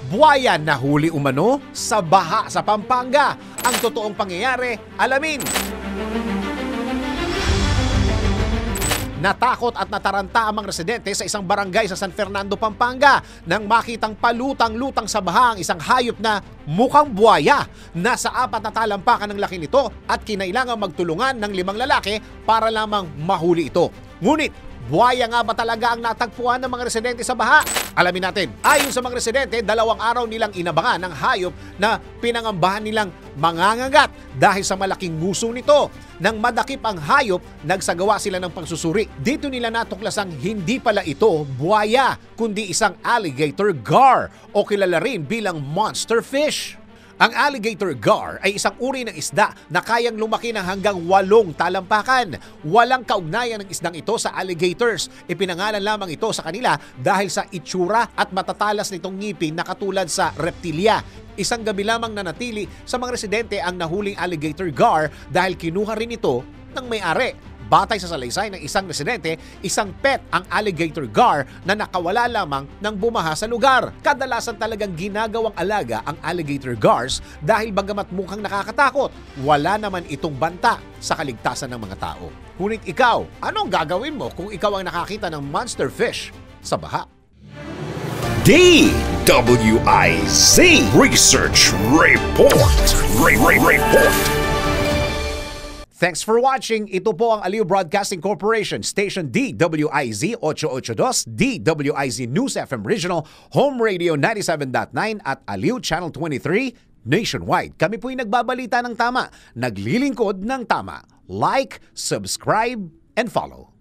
Buwaya nahuli umano sa baha sa Pampanga. Ang totoong pangyayari, alamin. Natakot at nataranta ang mga residente sa isang barangay sa San Fernando, Pampanga nang makitang palutang-lutang sa baha ang isang hayop na mukhang buwaya. Nasa 4 na talampakan ng laki nito at kinailangan magtulungan ng 5 lalaki para lamang mahuli ito. Ngunit, buwaya nga ba talaga ang natagpuan ng mga residente sa baha? Alamin natin. Ayon sa mga residente, 2 araw nilang inabangan ng hayop na pinangambahan nilang mangangagat dahil sa malaking nguso nito. Nang madakip ang hayop, nagsagawa sila ng pagsusuri. Dito nila natuklasang hindi pala ito buwaya, kundi isang alligator gar o kilala rin bilang monster fish. Ang alligator gar ay isang uri ng isda na kayang lumaki ng hanggang 8 talampakan. Walang kaugnayan ng isdang ito sa alligators. Ipinangalan lamang ito sa kanila dahil sa itsura at matatalas nitong ngipin na katulad sa reptilia. Isang gabi lamang nanatili sa mga residente ang nahuling alligator gar dahil kinuha rin ito ng may-ari. Batay sa salaysay ng isang residente, isang pet ang alligator gar na nakawala lamang nang bumaha sa lugar. Kadalasan talagang ginagawang alaga ang alligator gars dahil bagamat mukhang nakakatakot, wala naman itong banta sa kaligtasan ng mga tao. Ngunit ikaw, anong gagawin mo kung ikaw ang nakakita ng monster fish sa baha? DWIZ Research Report. Report. Thanks for watching. Ito po ang Aliw Broadcasting Corporation, Station DWIZ 882, DWIZ News FM Regional, Home Radio 97.9 at Aliw Channel 23 nationwide. Kami po'y nagbabalita ng tama, naglilingkod ng tama. Like, subscribe, and follow.